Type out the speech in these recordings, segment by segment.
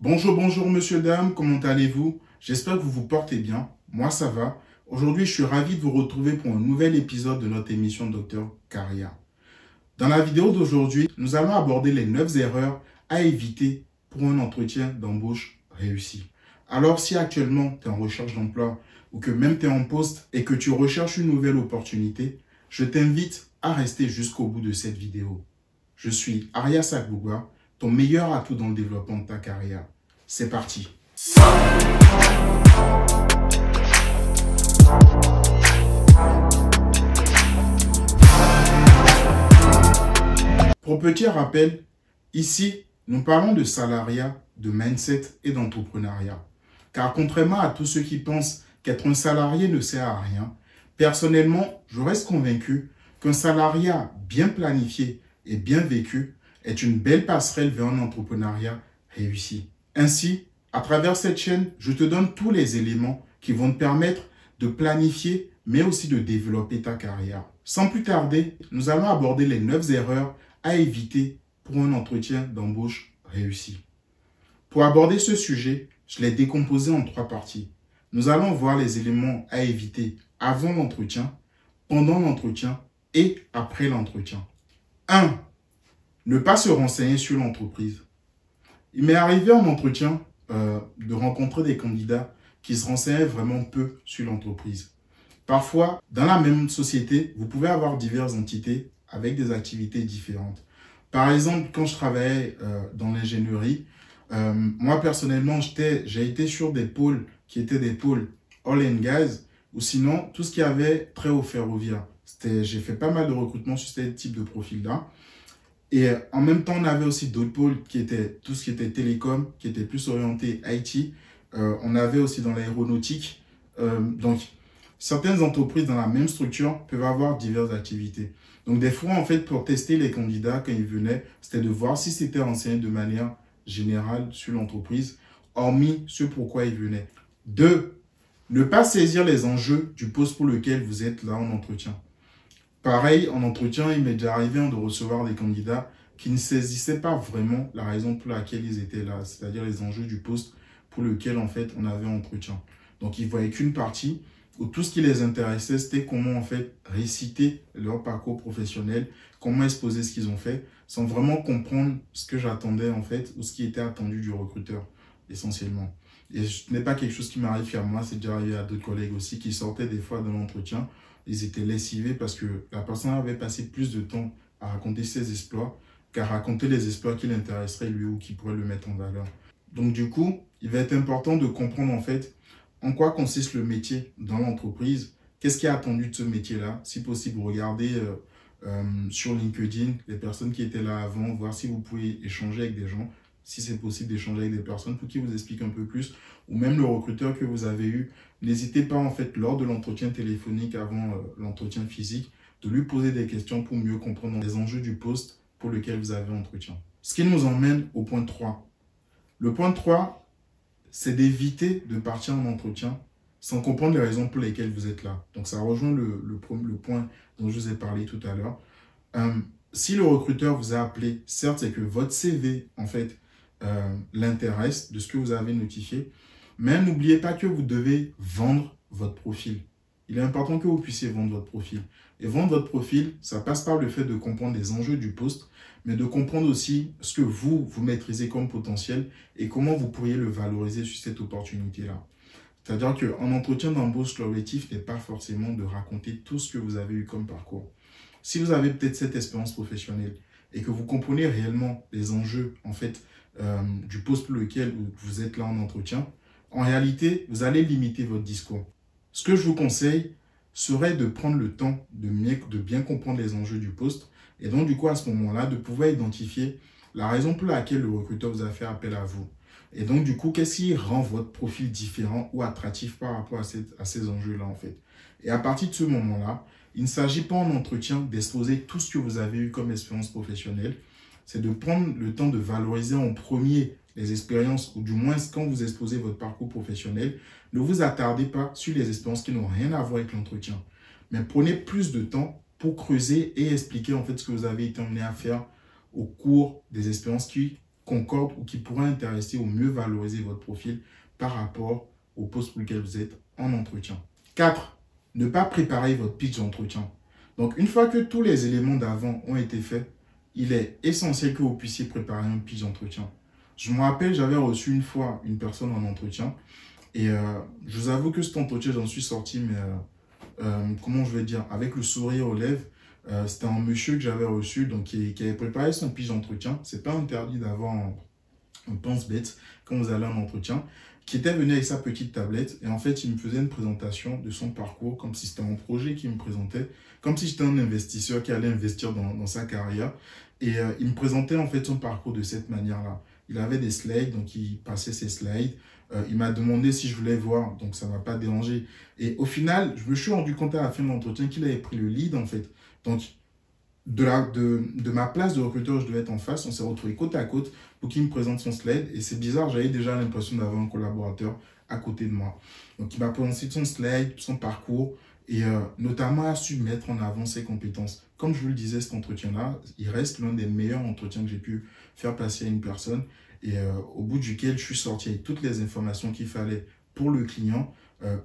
Bonjour, bonjour monsieur, dame, comment allez-vous? J'espère que vous vous portez bien. Moi, ça va. Aujourd'hui, je suis ravi de vous retrouver pour un nouvel épisode de notre émission Docteur Caria. Dans la vidéo d'aujourd'hui, nous allons aborder les 9 erreurs à éviter pour un entretien d'embauche réussi. Alors, si actuellement tu es en recherche d'emploi ou que même tu es en poste et que tu recherches une nouvelle opportunité, je t'invite à rester jusqu'au bout de cette vidéo. Je suis Aria Sakbougwa, ton meilleur atout dans le développement de ta carrière. C'est parti. Pour petit rappel, ici, nous parlons de salariat, de mindset et d'entrepreneuriat. Car contrairement à tous ceux qui pensent qu'être un salarié ne sert à rien, personnellement, je reste convaincu qu'un salariat bien planifié et bien vécu est une belle passerelle vers un entrepreneuriat réussi. Ainsi, à travers cette chaîne, je te donne tous les éléments qui vont te permettre de planifier, mais aussi de développer ta carrière. Sans plus tarder, nous allons aborder les 9 erreurs à éviter pour un entretien d'embauche réussi. Pour aborder ce sujet, je l'ai décomposé en 3 parties. Nous allons voir les éléments à éviter avant l'entretien, pendant l'entretien et après l'entretien. 1. Ne pas se renseigner sur l'entreprise. Il m'est arrivé en entretien de rencontrer des candidats qui se renseignaient vraiment peu sur l'entreprise. Parfois, dans la même société, vous pouvez avoir diverses entités avec des activités différentes. Par exemple, quand je travaillais dans l'ingénierie, moi personnellement, j'ai été sur des pôles qui étaient des pôles oil and gas ou sinon tout ce qui avait trait au ferroviaire. J'ai fait pas mal de recrutement sur ce type de profil-là. Et en même temps, on avait aussi d'autres pôles qui étaient tout ce qui était télécom, qui était plus orienté IT. On avait aussi dans l'aéronautique. Donc, certaines entreprises dans la même structure peuvent avoir diverses activités. Donc, des fois, en fait, pour tester les candidats quand ils venaient, c'était de voir si c'était enseigné de manière générale sur l'entreprise, hormis ce pourquoi ils venaient. 2. Ne pas saisir les enjeux du poste pour lequel vous êtes là en entretien. Pareil, en entretien, il m'est déjà arrivé de recevoir des candidats qui ne saisissaient pas vraiment la raison pour laquelle ils étaient là, c'est-à-dire les enjeux du poste pour lequel, en fait, on avait entretien. Donc, ils ne voyaient qu'une partie où tout ce qui les intéressait, c'était comment, en fait, réciter leur parcours professionnel, comment exposer ce qu'ils ont fait, sans vraiment comprendre ce que j'attendais, en fait, ou ce qui était attendu du recruteur, essentiellement. Et ce n'est pas quelque chose qui m'arrive qu'à moi, c'est déjà arrivé à d'autres collègues aussi qui sortaient des fois de l'entretien. Ils étaient lessivés parce que la personne avait passé plus de temps à raconter ses exploits qu'à raconter les exploits qui l'intéresseraient lui ou qui pourraient le mettre en valeur. Donc du coup, il va être important de comprendre en fait en quoi consiste le métier dans l'entreprise, qu'est-ce qui est attendu de ce métier-là. Si possible, regardez sur LinkedIn les personnes qui étaient là avant, voir si vous pouvez échanger avec des gens, si c'est possible d'échanger avec des personnes pour qu'ils vous expliquent un peu plus, ou même le recruteur que vous avez eu. N'hésitez pas en fait lors de l'entretien téléphonique avant l'entretien physique de lui poser des questions pour mieux comprendre les enjeux du poste pour lequel vous avez entretien. Ce qui nous emmène au point 3. Le point 3, c'est d'éviter de partir en entretien sans comprendre les raisons pour lesquelles vous êtes là. Donc ça rejoint le point dont je vous ai parlé tout à l'heure. Si le recruteur vous a appelé, certes c'est que votre CV en fait l'intéresse de ce que vous avez notifié, mais n'oubliez pas que vous devez vendre votre profil. Il est important que vous puissiez vendre votre profil. Et vendre votre profil, ça passe par le fait de comprendre les enjeux du poste, mais de comprendre aussi ce que vous maîtrisez comme potentiel et comment vous pourriez le valoriser sur cette opportunité-là. C'est-à-dire qu'en entretien d'embauche, l'objectif n'est pas forcément de raconter tout ce que vous avez eu comme parcours. Si vous avez peut-être cette expérience professionnelle et que vous comprenez réellement les enjeux en fait, du poste pour lequel vous êtes là en entretien, en réalité, vous allez limiter votre discours. Ce que je vous conseille serait de prendre le temps de bien comprendre les enjeux du poste et donc du coup à ce moment-là, de pouvoir identifier la raison pour laquelle le recruteur vous a fait appel à vous. Et donc du coup, qu'est-ce qui rend votre profil différent ou attractif par rapport à ces enjeux-là en fait. Et à partir de ce moment-là, il ne s'agit pas en entretien d'exposer tout ce que vous avez eu comme expérience professionnelle, c'est de prendre le temps de valoriser en premier les expériences, ou du moins quand vous exposez votre parcours professionnel, ne vous attardez pas sur les expériences qui n'ont rien à voir avec l'entretien. Mais prenez plus de temps pour creuser et expliquer en fait ce que vous avez été amené à faire au cours des expériences qui concordent ou qui pourraient intéresser ou mieux valoriser votre profil par rapport au poste pour lequel vous êtes en entretien. 4. Ne pas préparer votre pitch d'entretien. Donc, une fois que tous les éléments d'avant ont été faits, il est essentiel que vous puissiez préparer un pitch d'entretien. Je me rappelle, j'avais reçu une fois une personne en entretien et je vous avoue que cet entretien, j'en suis sorti, mais comment je vais dire, avec le sourire aux lèvres. C'était un monsieur que j'avais reçu, donc qui avait préparé son pitch d'entretien. C'est pas interdit d'avoir un pense-bête quand vous allez en entretien, qui était venu avec sa petite tablette et en fait, il me faisait une présentation de son parcours, comme si c'était un projet qu'il me présentait, comme si j'étais un investisseur qui allait investir dans sa carrière. Et il me présentait en fait son parcours de cette manière-là. Il avait des slides, donc il passait ses slides. Il m'a demandé si je voulais voir, donc ça ne m'a pas dérangé. Et au final, je me suis rendu compte à la fin de l'entretien qu'il avait pris le lead en fait. Donc, de ma place de recruteur, je devais être en face. On s'est retrouvés côte à côte pour qu'il me présente son slide. Et c'est bizarre, j'avais déjà l'impression d'avoir un collaborateur à côté de moi. Donc, il m'a présenté son slide, son parcours et notamment a su mettre en avant ses compétences. Comme je vous le disais, cet entretien-là, il reste l'un des meilleurs entretiens que j'ai pu faire passer à une personne et au bout duquel je suis sorti avec toutes les informations qu'il fallait pour le client,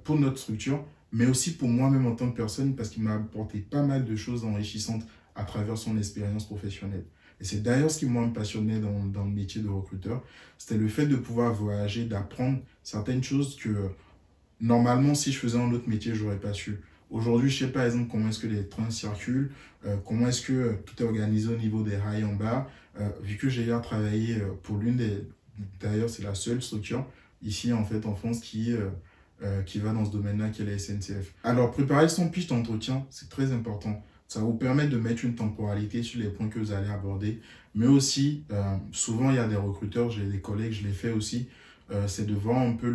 pour notre structure, mais aussi pour moi-même en tant que personne parce qu'il m'a apporté pas mal de choses enrichissantes à travers son expérience professionnelle. Et c'est d'ailleurs ce qui moi me passionnait dans le métier de recruteur, c'était le fait de pouvoir voyager, d'apprendre certaines choses que normalement si je faisais un autre métier, je n'aurais pas su. Aujourd'hui, je sais par exemple comment est-ce que les trains circulent, comment est-ce que tout est organisé au niveau des rails en bas, vu que j'ai déjà travaillé pour l'une des... D'ailleurs, c'est la seule structure ici en fait en France qui va dans ce domaine-là, qui est la SNCF. Alors, préparer son pitch d'entretien, c'est très important. Ça vous permet de mettre une temporalité sur les points que vous allez aborder. Mais aussi, souvent, il y a des recruteurs, j'ai des collègues, je l'ai fait aussi, c'est de voir un peu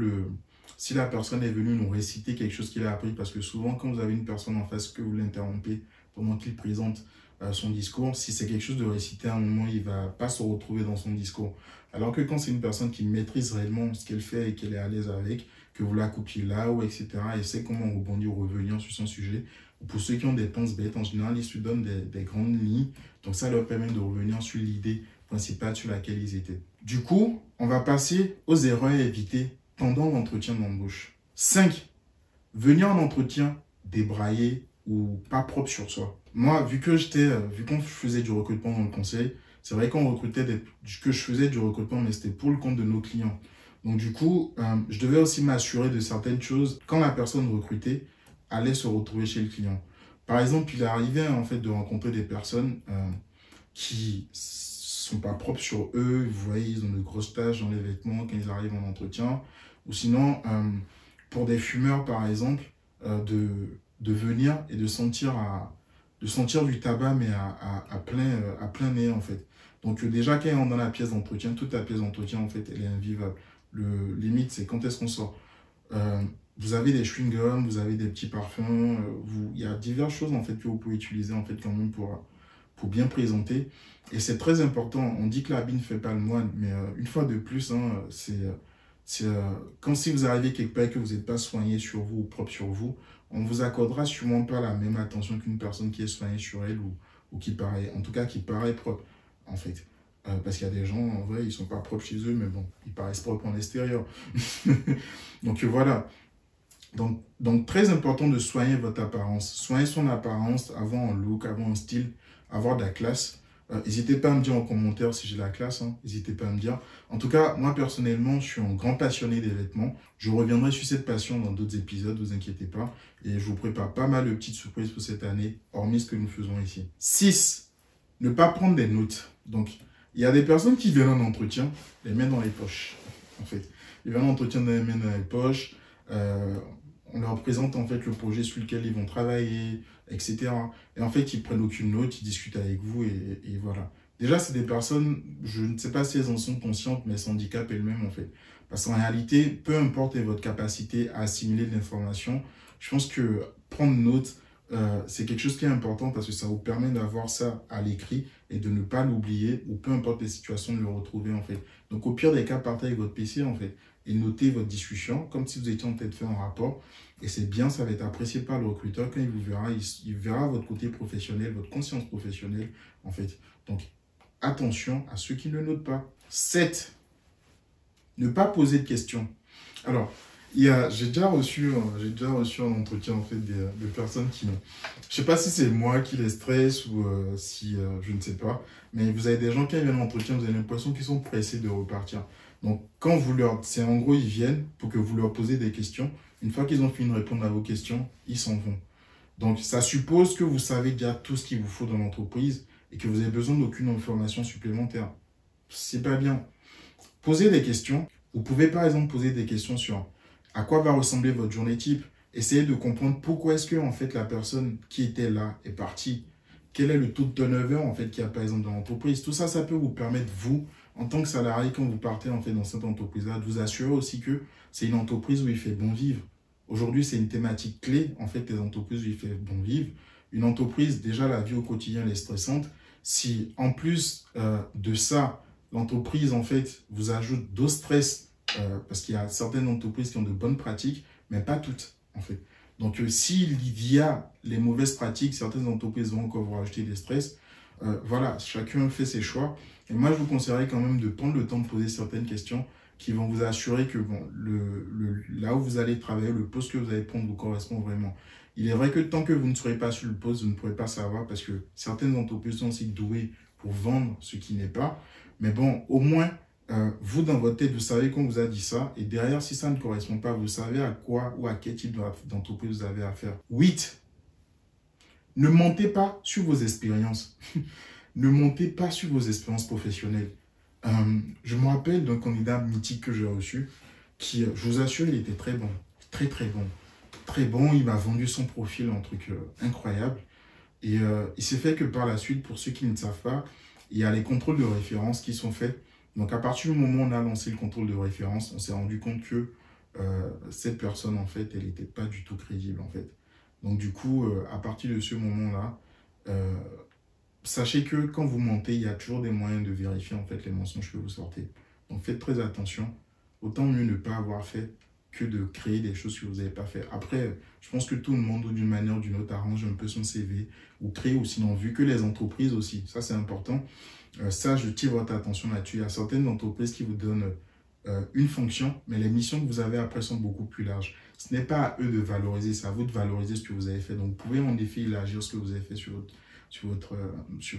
si la personne est venue nous réciter quelque chose qu'il a appris. Parce que souvent, quand vous avez une personne en face que vous l'interrompez pendant qu'il présente son discours, si c'est quelque chose de récité à un moment, il ne va pas se retrouver dans son discours. Alors que quand c'est une personne qui maîtrise réellement ce qu'elle fait et qu'elle est à l'aise avec, que vous la coupiez là ou etc. et sait comment rebondir ou revenir sur son sujet. Pour ceux qui ont des penses bêtes, en général, ils se donnent des grandes lignes. Donc ça leur permet de revenir sur l'idée principale sur laquelle ils étaient. Du coup, on va passer aux erreurs à éviter pendant l'entretien d'embauche. 5. Venir en entretien débraillé ou pas propre sur soi. Moi, vu qu'on faisait du recrutement dans le conseil, c'est vrai que je faisais du recrutement, mais c'était pour le compte de nos clients. Donc du coup, je devais aussi m'assurer de certaines choses quand la personne recrutée allait se retrouver chez le client. Par exemple, il arrivait en fait de rencontrer des personnes qui sont pas propres sur eux. Vous voyez, ils ont de grosses taches dans les vêtements quand ils arrivent en entretien. Ou sinon, pour des fumeurs par exemple, de venir et de sentir du tabac mais à plein nez en fait. Donc déjà quand ils rentrent dans la pièce d'entretien, toute la pièce d'entretien en fait, elle est invivable. Le limite, c'est quand est-ce qu'on sort. Vous avez des chewing-gums, vous avez des petits parfums, il y a diverses choses en fait que vous pouvez utiliser en fait quand même pour bien présenter. Et c'est très important. On dit que l'habit ne fait pas le moine, mais une fois de plus, hein, c'est comme si vous arrivez quelque part et que vous n'êtes pas soigné sur vous ou propre sur vous, on vous accordera sûrement pas la même attention qu'une personne qui est soignée sur elle ou qui paraît, en tout cas qui paraît propre en fait. Parce qu'il y a des gens, en vrai, ils ne sont pas propres chez eux, mais bon, ils paraissent propres en extérieur. Donc voilà. Donc, très important de soigner votre apparence. Soigner son apparence, avoir un look, avoir un style, avoir de la classe. N'hésitez pas à me dire en commentaire si j'ai la classe. N'hésitez pas à me dire. En tout cas, moi personnellement, je suis un grand passionné des vêtements. Je reviendrai sur cette passion dans d'autres épisodes, ne vous inquiétez pas. Et je vous prépare pas mal de petites surprises pour cette année, hormis ce que nous faisons ici. 6. Ne pas prendre des notes. Donc, il y a des personnes qui viennent en entretien, les mains dans les poches, en fait. Ils viennent en entretien les mains dans les poches. On leur présente en fait le projet sur lequel ils vont travailler, etc. Et en fait, ils prennent aucune note, ils discutent avec vous et voilà. Déjà, c'est des personnes, je ne sais pas si elles en sont conscientes, mais elles s'handicapent elles-mêmes en fait. Parce qu'en réalité, peu importe votre capacité à assimiler de l'information, je pense que prendre note, c'est quelque chose qui est important parce que ça vous permet d'avoir ça à l'écrit et de ne pas l'oublier ou peu importe les situations de le retrouver en fait. Donc au pire des cas, partez avec votre PC en fait et notez votre discussion comme si vous étiez en train de faire un rapport. Et c'est bien, ça va être apprécié par le recruteur quand il vous verra, il verra votre côté professionnel, votre conscience professionnelle en fait. Donc attention à ceux qui ne notent pas. 7. Ne pas poser de questions. Alors, j'ai déjà reçu un entretien en fait de personnes qui, je sais pas si c'est moi qui les stresse ou si je ne sais pas, mais vous avez des gens qui viennent à l'entretien, vous avez l'impression qu'ils sont pressés de repartir. Donc quand c'est en gros ils viennent pour que vous leur posez des questions. Une fois qu'ils ont fini de répondre à vos questions, ils s'en vont. Donc ça suppose que vous savez déjà tout ce qu'il vous faut dans l'entreprise et que vous avez besoin d'aucune information supplémentaire. C'est pas bien. Posez des questions. Vous pouvez par exemple poser des questions sur à quoi va ressembler votre journée type. Essayez de comprendre pourquoi est-ce que en fait, la personne qui était là est partie. Quel est le taux de turnover en fait, qu'il y a par exemple dans l'entreprise. Tout ça, ça peut vous permettre, vous, en tant que salarié, quand vous partez en fait, dans cette entreprise-là, de vous assurer aussi que c'est une entreprise où il fait bon vivre. Aujourd'hui, c'est une thématique clé, en fait, des entreprises où il fait bon vivre. Une entreprise, déjà, la vie au quotidien, elle est stressante. Si, en plus de ça, l'entreprise, en fait, vous ajoute d'autres stress, parce qu'il y a certaines entreprises qui ont de bonnes pratiques, mais pas toutes, en fait. Donc, s'il y a les mauvaises pratiques, certaines entreprises vont encore vous rajouter des stress. Voilà, chacun fait ses choix. Et moi, je vous conseillerais quand même de prendre le temps de poser certaines questions qui vont vous assurer que bon, là où vous allez travailler, le poste que vous allez prendre vous correspond vraiment. Il est vrai que tant que vous ne serez pas sur le poste, vous ne pourrez pas savoir parce que certaines entreprises sont aussi douées pour vendre ce qui n'est pas. Mais bon, au moins, vous, dans votre tête, vous savez qu'on vous a dit ça. Et derrière, si ça ne correspond pas, vous savez à quoi ou à quel type d'entreprise vous avez affaire. 8. Ne mentez pas sur vos expériences. Ne mentez pas sur vos expériences professionnelles. Je me rappelle d'un candidat mythique que j'ai reçu qui, je vous assure, il était très bon. Très, très bon. Très bon. Il m'a vendu son profil, un truc incroyable. Et il s'est fait que par la suite, pour ceux qui ne savent pas, il y a les contrôles de référence qui sont faits. Donc, à partir du moment où on a lancé le contrôle de référence, on s'est rendu compte que cette personne, en fait, elle n'était pas du tout crédible, en fait. Donc, du coup, à partir de ce moment-là, sachez que quand vous mentez, il y a toujours des moyens de vérifier, en fait, les mensonges que vous sortez. Donc, faites très attention. Autant mieux ne pas avoir fait que de créer des choses que vous n'avez pas fait. Après, je pense que tout le monde, d'une manière ou d'une autre, arrange un peu son CV ou crée, ou sinon, vu que les entreprises aussi, ça c'est important. Ça, je tire votre attention là-dessus. Il y a certaines entreprises qui vous donnent une fonction, mais les missions que vous avez après sont beaucoup plus larges. Ce n'est pas à eux de valoriser, c'est à vous de valoriser ce que vous avez fait. Donc, vous pouvez en effet élargir ce que vous avez fait sur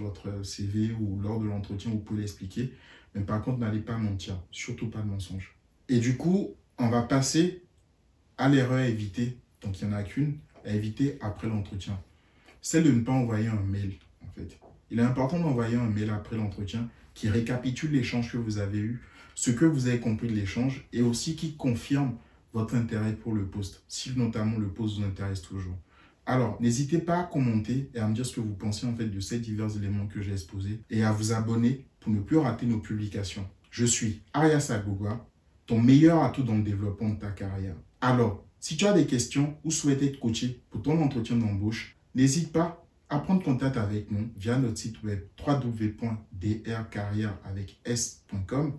votre CV ou lors de l'entretien, vous pouvez l'expliquer. Mais par contre, n'allez pas mentir, surtout pas de mensonge. Et du coup, on va passer à l'erreur à éviter. Donc, il n'y en a qu'une à éviter après l'entretien. Celle de ne pas envoyer un mail, en fait. Il est important d'envoyer un mail après l'entretien qui récapitule l'échange que vous avez eu, ce que vous avez compris de l'échange et aussi qui confirme votre intérêt pour le poste, si notamment le poste vous intéresse toujours. Alors, n'hésitez pas à commenter et à me dire ce que vous pensez en fait de ces divers éléments que j'ai exposés et à vous abonner pour ne plus rater nos publications. Je suis Arias Agbougua, ton meilleur atout dans le développement de ta carrière. Alors, si tu as des questions ou souhaites être coaché pour ton entretien d'embauche, n'hésite pas à prendre contact avec nous via notre site web www.drcarrière.com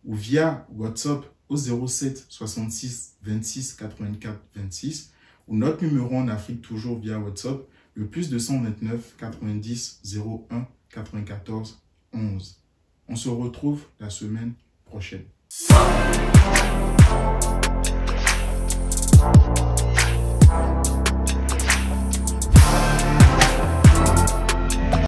ou via WhatsApp au 07 66 26 84 26 ou notre numéro en Afrique toujours via WhatsApp, le plus 229 90 01 94 11. On se retrouve la semaine prochaine.